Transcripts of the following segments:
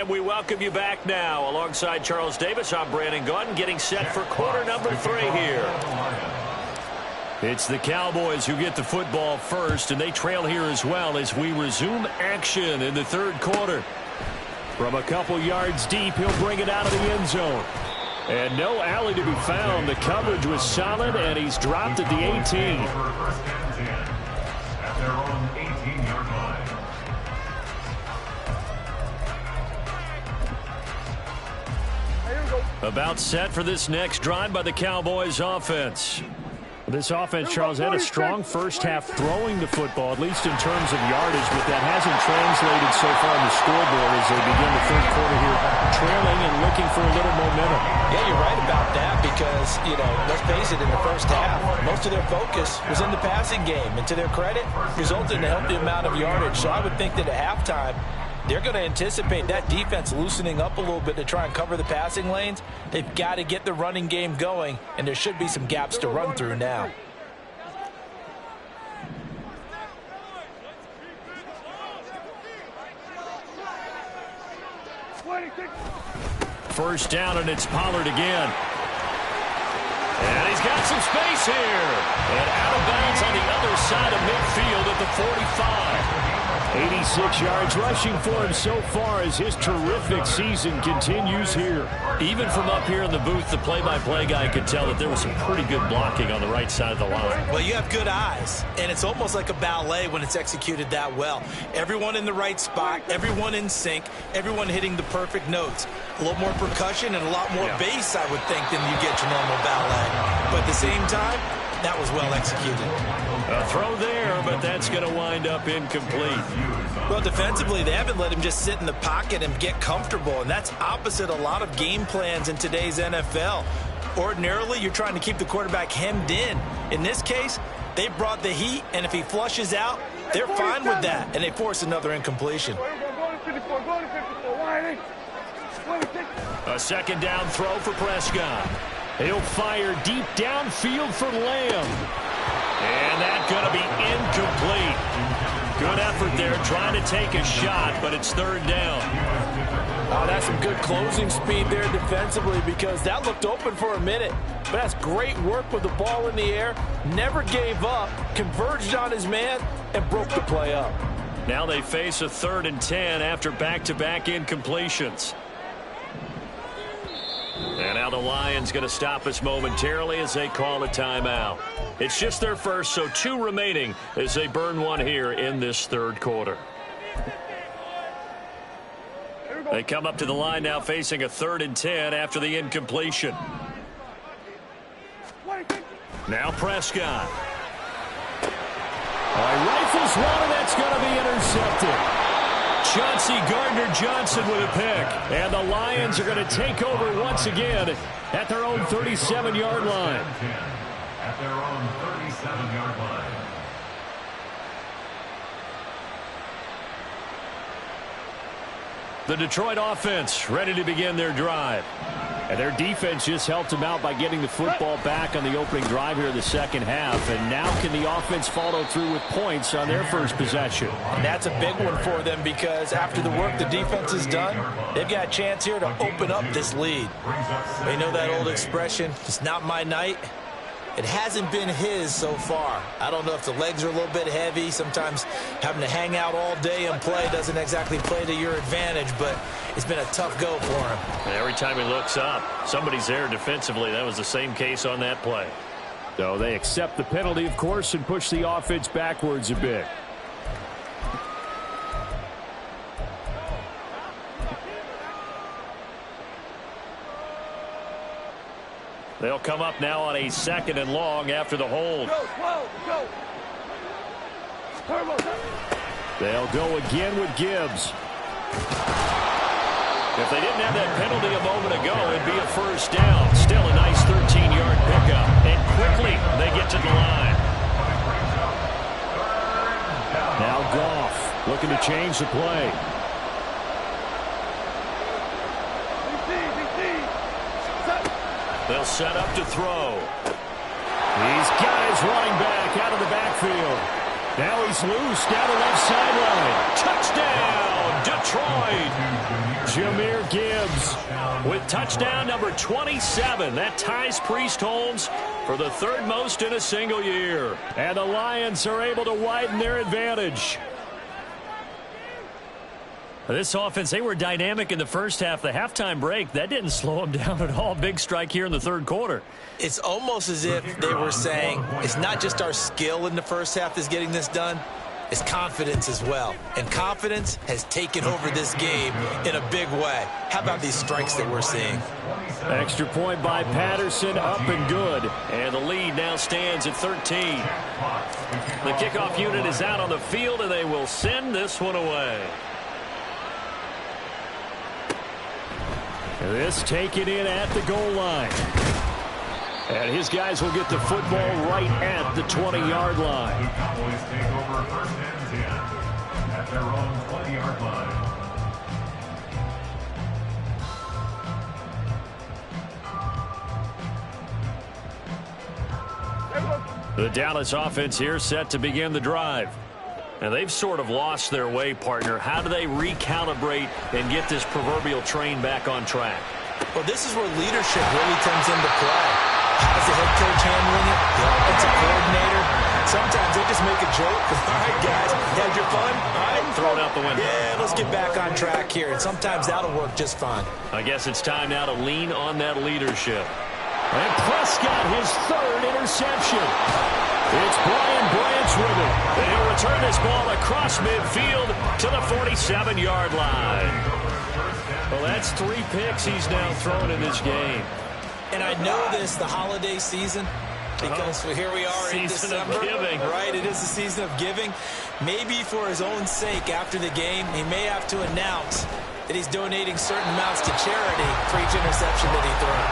And we welcome you back now. Alongside Charles Davis, I'm Brandon Gaudin, getting set for quarter number 3 here. It's the Cowboys who get the football first, and they trail here as well as we resume action in the third quarter. From a couple yards deep, he'll bring it out of the end zone. And no alley to be found. The coverage was solid, and he's dropped at the 18. At their own 18-yard line. About set for this next drive by the Cowboys offense. This offense, Charles, had a strong first half throwing the football, at least in terms of yardage, but that hasn't translated so far on the scoreboard as they begin the third quarter here, trailing and looking for a little momentum. Yeah, you're right about that because, let's face it, in the first half, most of their focus was in the passing game. And to their credit, resulted in a healthy amount of yardage. So I would think that at halftime, they're going to anticipate that defense loosening up a little bit to try and cover the passing lanes. They've got to get the running game going, and there should be some gaps to run through now. First down, and it's Pollard again. And he's got some space here. And out of bounds on the other side of midfield at the 45. 86 yards rushing for him so far as his terrific season continues here. Even from up here in the booth, the play-by-play guy could tell that there was some pretty good blocking on the right side of the line. Well, you have good eyes, and it's almost like a ballet when it's executed that well. Everyone in the right spot, everyone in sync, everyone hitting the perfect notes. A little more percussion and a lot more bass, I would think, than you get your normal ballet. But at the same time, that was well executed. A throw there, but that's going to wind up incomplete. Well, defensively, they haven't let him just sit in the pocket and get comfortable, and that's opposite a lot of game plans in today's NFL. Ordinarily, you're trying to keep the quarterback hemmed in. In this case, they brought the heat, and if he flushes out, they're fine with that, and they force another incompletion. A second down throw for Prescott. He'll fire deep downfield for Lamb. And that's going to be incomplete. Good effort there trying to take a shot, but it's third down. Oh, that's some good closing speed there defensively because that looked open for a minute. But that's great work with the ball in the air. Never gave up, converged on his man, and broke the play up. Now they face a 3rd and 10 after back-to-back incompletions. And now the Lions going to stop us momentarily as they call a timeout. It's just their first, so 2 remaining as they burn one here in this third quarter. They come up to the line now facing a 3rd and 10 after the incompletion. Now Prescott. Rifles one, and that's going to be intercepted. Chauncey Gardner-Johnson with a pick. And the Lions are going to take over once again at their own 37-yard line. At their own 37-yard line. The Detroit offense ready to begin their drive. And their defense just helped them out by getting the football back on the opening drive here in the second half. And now can the offense follow through with points on their first possession? And that's a big one for them because after the work the defense has done, they've got a chance here to open up this lead. You know that old expression, it's not my night. It hasn't been his so far. I don't know if the legs are a little bit heavy. Sometimes having to hang out all day and play doesn't exactly play to your advantage, but it's been a tough go for him. And every time he looks up, somebody's there defensively. That was the same case on that play. So they accept the penalty, of course, and push the offense backwards a bit. They'll come up now on a 2nd and long after the hold. They'll go again with Gibbs. If they didn't have that penalty a moment ago, it'd be a first down. Still a nice 13-yard pickup. And quickly they get to the line. Now Goff looking to change the play. They'll set up to throw. He's got his running back out of the backfield. Now he's loose down the left sideline. Touchdown, Detroit. Jahmyr Gibbs with touchdown number 27. That ties Priest Holmes for the third most in a single year. And the Lions are able to widen their advantage. This offense, they were dynamic in the first half. The halftime break, that didn't slow them down at all. Big strike here in the third quarter. It's almost as if they were saying, it's not just our skill in the first half that's getting this done, it's confidence as well. And confidence has taken over this game in a big way. How about these strikes that we're seeing? Extra point by Patterson, up and good. And the lead now stands at 13. The kickoff unit is out on the field, and they will send this one away. This taken in at the goal line. And his guys will get the football right at the 20-yard line. The Cowboys take over first and 10 at their own 20-yard line. The Dallas offense here set to begin the drive. And they've sort of lost their way, partner. How do they recalibrate and get this proverbial train back on track? Well, this is where leadership really comes into play. How's the head coach handling it? The offensive coordinator? Sometimes they just make a joke. All right, guys, had your fun? All right. Throw it out the window. Yeah, let's get back on track here. And sometimes that'll work just fine. I guess it's time now to lean on that leadership. And Prescott, his third interception. It's Brian Branch with it. And he'll return this ball across midfield to the 47-yard line. Well, that's 3 picks he's now thrown in this game. And I know this, the holiday season, because here we are in December. Season of giving. Right, it is the season of giving. Maybe for his own sake, after the game, he may have to announce that he's donating certain amounts to charity for each interception that he throws.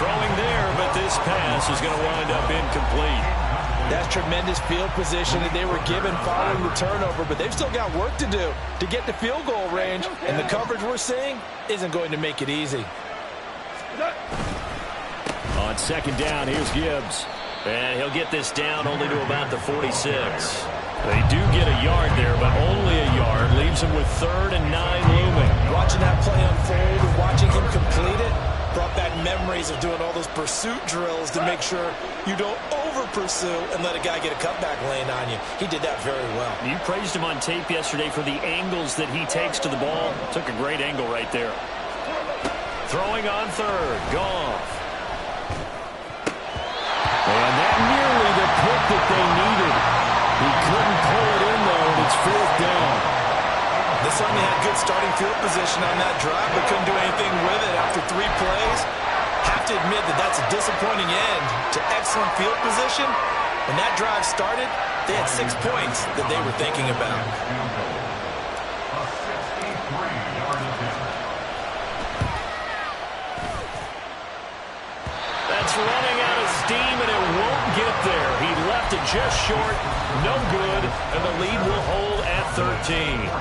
Throwing there, but this pass is going to wind up incomplete. That's tremendous field position that they were given following the turnover, but they've still got work to do to get to field goal range, and the coverage we're seeing isn't going to make it easy. On second down, here's Gibbs. And he'll get this down only to about the 46. They do get a yard there, but only a yard. Leaves him with 3rd and 9 looming. Watching that play unfold and watching him complete it brought back memories of doing all those pursuit drills to make sure you don't over-pursue and let a guy get a cutback lane on you. He did that very well. You praised him on tape yesterday for the angles that he takes to the ball. Took a great angle right there. Throwing on 3rd. Goff. And that nearly the pick that they needed. He couldn't pull it in, though, and it's 4th down. They certainly had good starting field position on that drive, but couldn't do anything with it after 3 plays. Have to admit that that's a disappointing end to excellent field position. When that drive started, they had 6 points that they were thinking about. That's running out of steam, and it won't get there. He left it just short, no good, and the lead will hold at 13.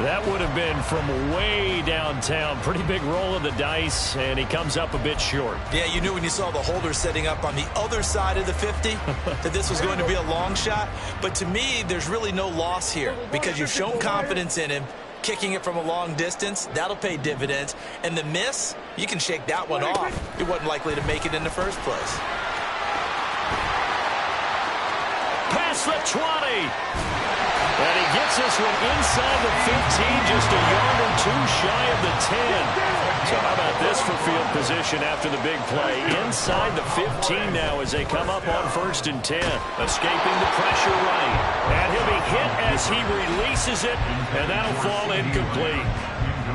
That would have been from way downtown. Pretty big roll of the dice, and he comes up a bit short. Yeah, you knew when you saw the holder setting up on the other side of the 50 that this was going to be a long shot. But to me, there's really no loss here because you've shown confidence in him. Kicking it from a long distance, that'll pay dividends. And the miss, you can shake that one off. He wasn't likely to make it in the first place. Past the 20. And he gets this one inside the 15, just a yard or 2 shy of the 10. So how about this for field position after the big play? Inside the 15 now as they come up on 1st and 10. Escaping the pressure right. And he'll be hit as he releases it, and that'll fall incomplete.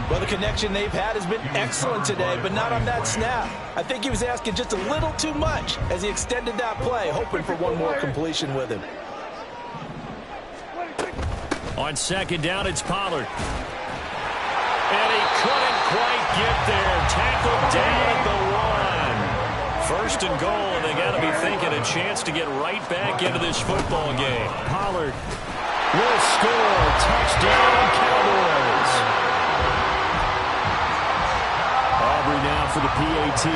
Well, the connection they've had has been excellent today, but not on that snap. I think he was asking just a little too much as he extended that play, hoping for one more completion with him. On second down, it's Pollard. And he couldn't quite get there. Tackled down at the 1. 1st and goal, and they got to be thinking a chance to get right back into this football game. Pollard will score. Touchdown, Cowboys. Aubrey now for the PAT.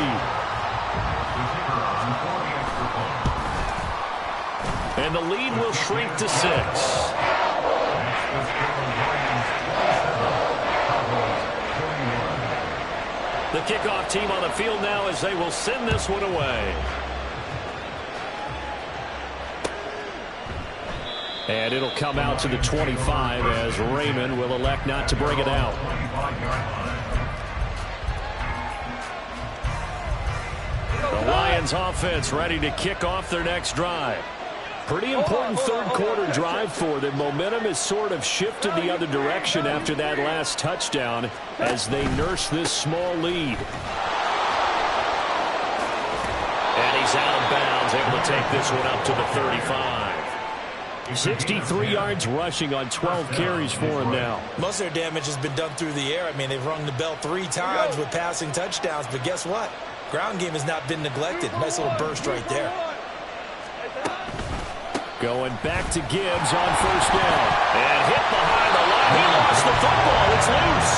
And the lead will shrink to 6. The kickoff team on the field now as they will send this one away. And it'll come out to the 25 as Raymond will elect not to bring it out. The Lions offense ready to kick off their next drive. Pretty important third quarter drive for them. Momentum has sort of shifted the other direction after that last touchdown as they nurse this small lead. And he's out of bounds, able to take this one up to the 35. 63 yards rushing on 12 carries for him now. Most of their damage has been done through the air. I mean, they've rung the bell 3 times with passing touchdowns, but guess what? Ground game has not been neglected. Nice little burst right there. Going back to Gibbs on first down. And hit behind the line. He lost the football. It's loose.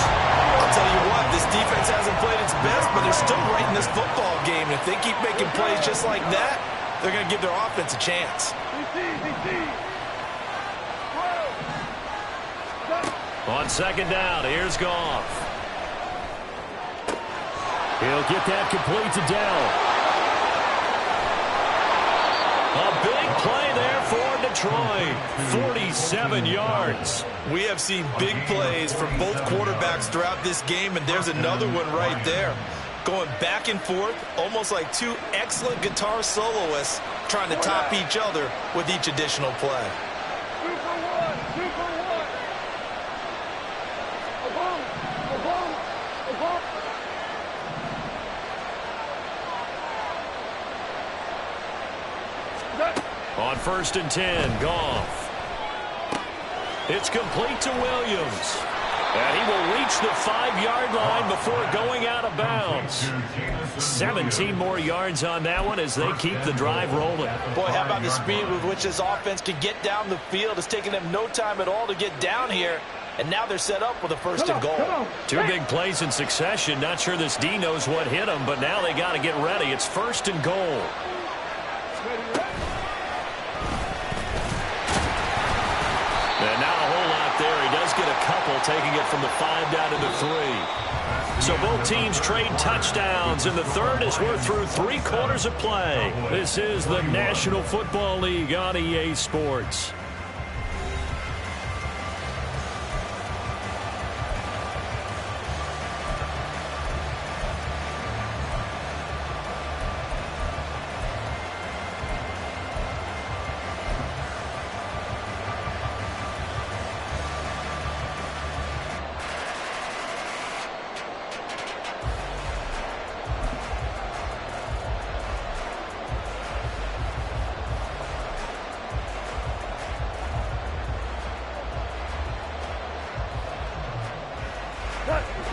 I'll tell you what, this defense hasn't played its best, but they're still right in this football game. If they keep making plays just like that, they're going to give their offense a chance. On second down, here's Goff. He'll get that complete to Dell. A big play there for Detroit. 47 yards. We have seen big plays from both quarterbacks throughout this game, and there's another one right there. Going back and forth, almost like 2 excellent guitar soloists trying to top each other with each additional play. On first and 10, Goff. It's complete to Williams. And he will reach the 5-yard line before going out of bounds. 17 more yards on that one as they keep the drive rolling. Boy, how about the speed with which this offense can get down the field? It's taken them no time at all to get down here. And now they're set up with a first and goal. 2 big plays in succession. Not sure this D knows what hit him, but now they got to get ready. It's first and goal. And not a whole lot there. He does get a couple, taking it from the 5 down to the 3. So both teams trade touchdowns, and the third as we're through 3 quarters of play. This is the National Football League on EA Sports.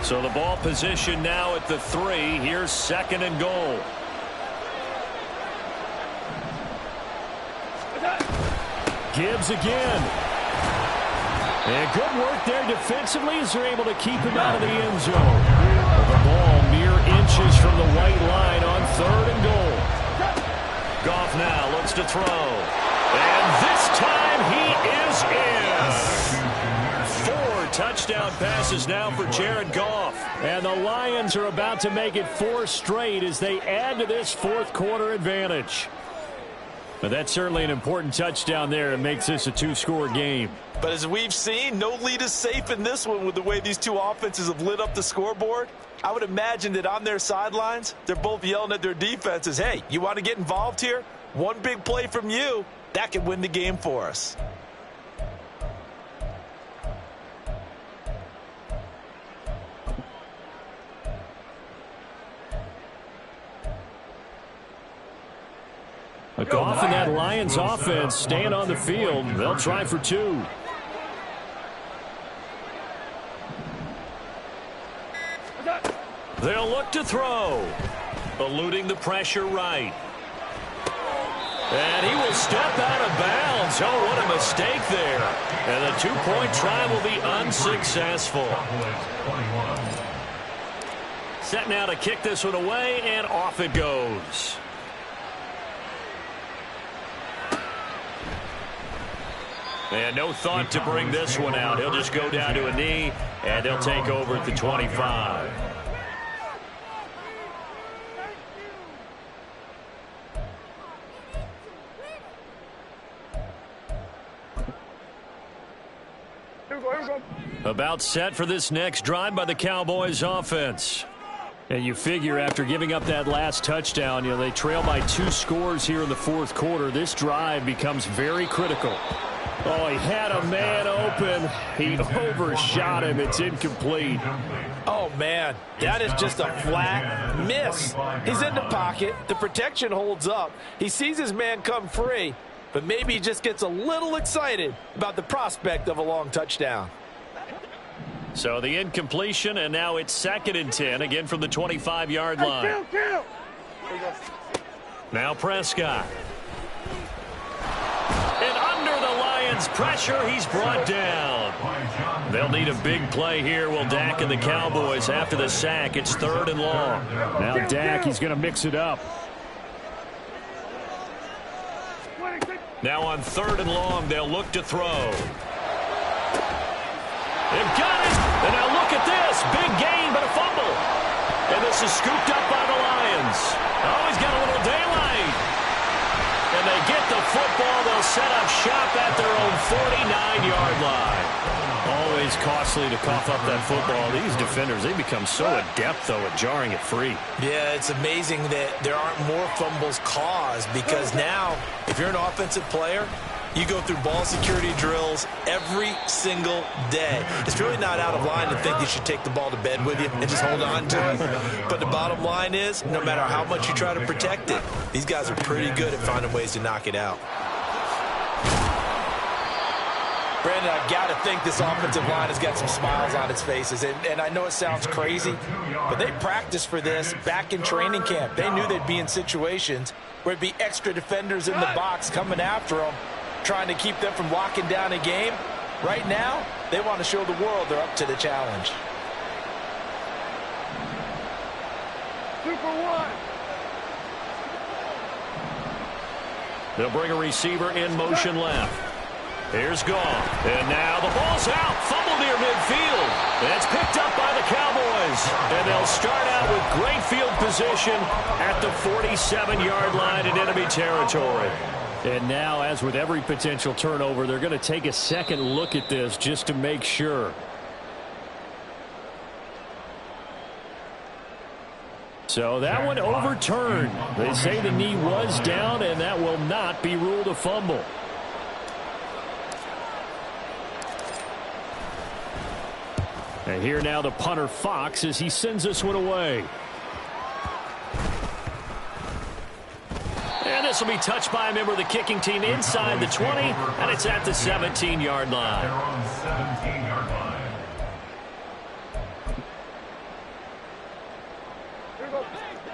So the ball position now at the 3. Here's second and goal. Gibbs again. And good work there defensively as they're able to keep him out of the end zone. The ball mere inches from the white line on third and goal. Goff now looks to throw. And this time he is in. 4 touchdown passes now for Jared Goff. And the Lions are about to make it 4 straight as they add to this fourth quarter advantage. But that's certainly an important touchdown there. It makes this a 2-score game. But as we've seen, no lead is safe in this one with the way these 2 offenses have lit up the scoreboard. I would imagine that on their sidelines, they're both yelling at their defenses, hey, you want to get involved here? One big play from you, that could win the game for us. Goff and that Lions offense staying on the field. They'll try for 2. They'll look to throw. Eluding the pressure right. And he will step out of bounds. Oh, what a mistake there. And the 2-point try will be unsuccessful. Set now to kick this one away, and off it goes. And no thought to bring this one out. He'll just go down to a knee, and they'll take over at the 25. About set for this next drive by the Cowboys offense. And you figure after giving up that last touchdown, they trail by 2 scores here in the fourth quarter. This drive becomes very critical. Oh, he had a man open. He overshot him. It's incomplete. Oh, man, that is just a flat miss. He's in the pocket. The protection holds up. He sees his man come free, but maybe he just gets a little excited about the prospect of a long touchdown. So the incompletion, and now it's 2nd and 10, again from the 25-yard line. Now Prescott. And under the Lions' pressure, he's brought down. They'll need a big play here, will Dak and the Cowboys. After the sack, it's 3rd and long. Now Dak, he's going to mix it up. Now on 3rd and long, they'll look to throw. They've got it. And now look at this. Big gain, but a fumble. And this is scooped up by the Lions. Oh, he's got a little daylight. And they get the football. They'll set up shop at their own 49-yard line. Always costly to cough up that football. These defenders, they become so adept, though, at jarring it free. Yeah, it's amazing that there aren't more fumbles caused because now, if you're an offensive player, you go through ball security drills every single day. It's really not out of line to think you should take the ball to bed with you and just hold on to it. But the bottom line is, no matter how much you try to protect it, these guys are pretty good at finding ways to knock it out. Brandon, I've got to think this offensive line has got some smiles on its faces. And I know it sounds crazy, but they practiced for this back in training camp. They knew they'd be in situations where it'd be extra defenders in the box coming after them, trying to keep them from locking down a game. Right now, they want to show the world they're up to the challenge. Super One. They'll bring a receiver in motion left. Here's Goff. And now the ball's out. Fumble near midfield. And it's picked up by the Cowboys. And they'll start out with great field position at the 47-yard line in enemy territory. And now, as with every potential turnover, they're going to take a second look at this just to make sure. So that one overturned. They say the knee was down, and that will not be ruled a fumble. And here now the punter Fox as he sends this one away. And this will be touched by a member of the kicking team inside the 20, and it's at the 17-yard line. They're on 17-yard line.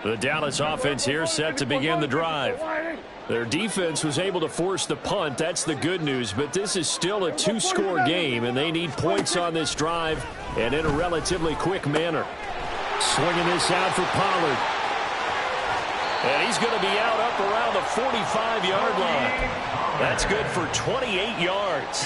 The Dallas offense here set to begin the drive. Their defense was able to force the punt. That's the good news, but this is still a 2-score game, and they need points on this drive and in a relatively quick manner. Swinging this out for Pollard. And he's going to be out up around the 45-yard line. That's good for 28 yards.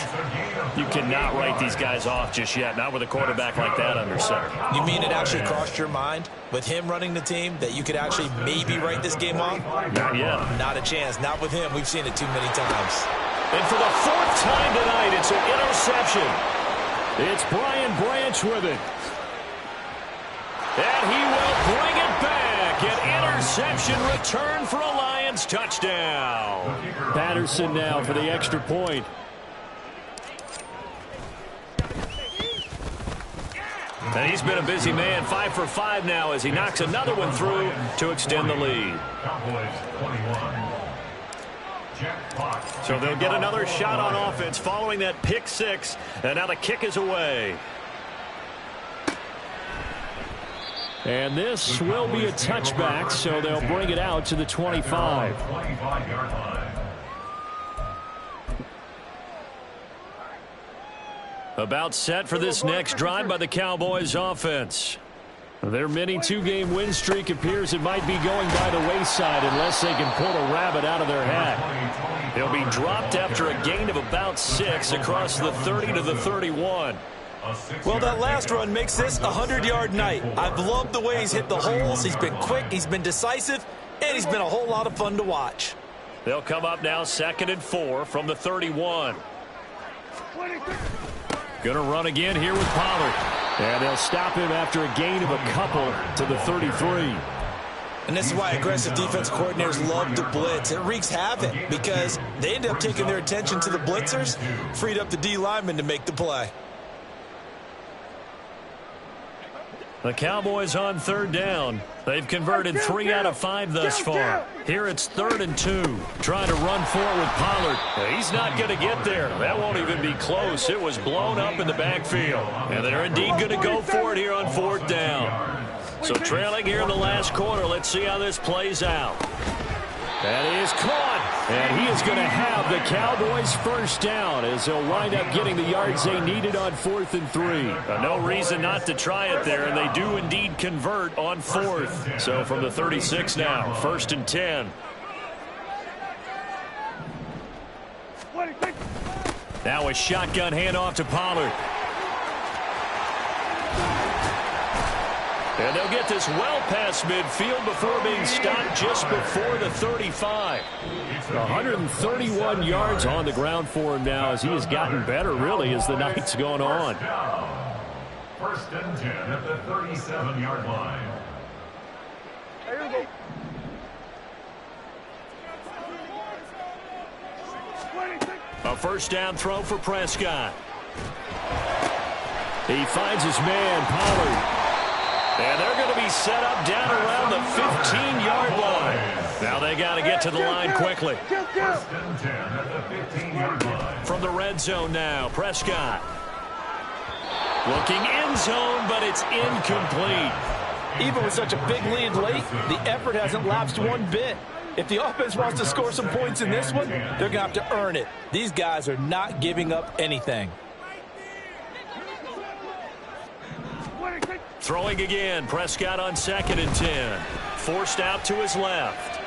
You cannot write these guys off just yet, not with a quarterback like that under center. You mean it actually crossed your mind with him running the team that you could actually maybe write this game off? Not yet. Not a chance. Not with him. We've seen it too many times. And for the 4th time tonight, it's an interception. It's Brian Branch with it. And he will bring it back. An interception return for a Lions touchdown. Patterson now for the extra point. And he's been a busy man, 5 for 5 now as he knocks another one through to extend the lead. Cowboys 21. Jack Fox. So they'll get another shot on offense following that pick 6. And now the kick is away. And this will be a touchback, so they'll bring it out to the 25. 25-yard line. About set for this next drive by the Cowboys offense. Their mini 2-game win streak appears it might be going by the wayside unless they can pull a rabbit out of their hat. They'll be dropped after a gain of about 6 across the 30 to the 31. Well, that last run makes this a 100-yard night. I've loved the way he's hit the holes. He's been quick, he's been decisive, and he's been a whole lot of fun to watch. They'll come up now 2nd and 4 from the 31. Going to run again here with Pollard. And they'll stop him after a gain of a couple to the 33. And this is why aggressive defense coordinators love to blitz. It wreaks havoc because they end up taking their attention to the blitzers, freed up the D lineman to make the play. The Cowboys on third down. They've converted 3 out of 5 thus far. Here it's 3rd and 2. Trying to run for it with Pollard. He's not going to get there. That won't even be close. It was blown up in the backfield. And they're indeed going to go for it here on 4th down. So trailing here in the last quarter. Let's see how this plays out. That is caught. And he is going to have the Cowboys first down as they'll wind up getting the yards they needed on 4th and 3. No reason not to try it there, and they do indeed convert on 4th. So from the 36 now, 1st and 10. Now a shotgun handoff to Pollard. And they'll get this well past midfield before being stopped just before the 35. 131 yards on the ground for him now as he has gotten better, really, as the night's gone on. 1st and 10 at the 37-yard line. A first down throw for Prescott. He finds his man, Pollard. And they're going to be set up down around the 15-yard line. Now they got to get to the line quickly. 1st and 10 at the 15-yard line. From the red zone now, Prescott. Looking end zone, but it's incomplete. Even with such a big lead late, the effort hasn't lapsed one bit. If the offense wants to score some points in this one, they're going to have to earn it. These guys are not giving up anything. Throwing again, Prescott on 2nd and 10. Forced out to his left.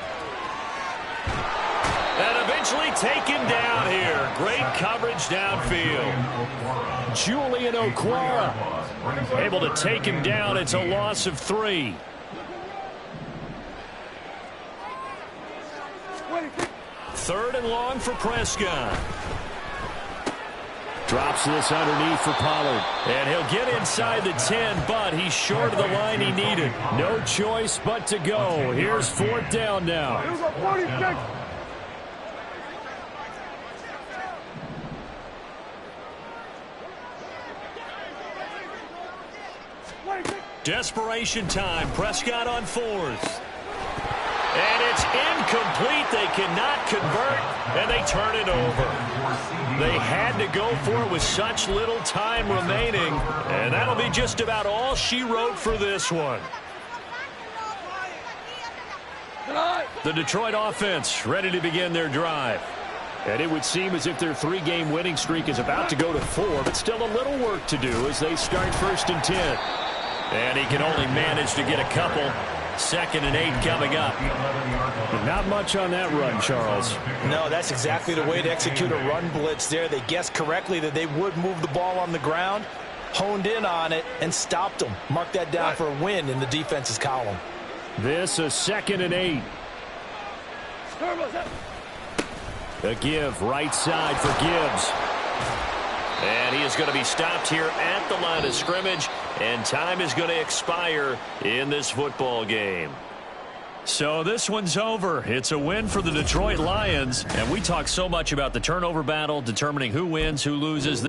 And eventually taken down here. Great coverage downfield. Julian Okwara able to take him down. It's a loss of 3. Third and long for Prescott. Drops this underneath for Pollard. And he'll get inside the 10, but he's short of the line he needed. No choice but to go. Here's 4th down now. Desperation time. Prescott on 4th. And it's incomplete. They cannot convert, and they turn it over. They had to go for it with such little time remaining, and that'll be just about all she wrote for this one. The Detroit offense ready to begin their drive. And it would seem as if their 3-game winning streak is about to go to 4, but still a little work to do as they start 1st and 10. And he can only manage to get a couple. 2nd and 8 coming up. Not much on that run, Charles. No, that's exactly the way to execute a run blitz there. They guessed correctly that they would move the ball on the ground, honed in on it, and stopped them. Mark that down for a win in the defense's column. This a 2nd and 8. A give right side for Gibbs. And he is going to be stopped here at the line of scrimmage, and time is going to expire in this football game. So this one's over. It's a win for the Detroit Lions, and we talk so much about the turnover battle, determining who wins, who loses.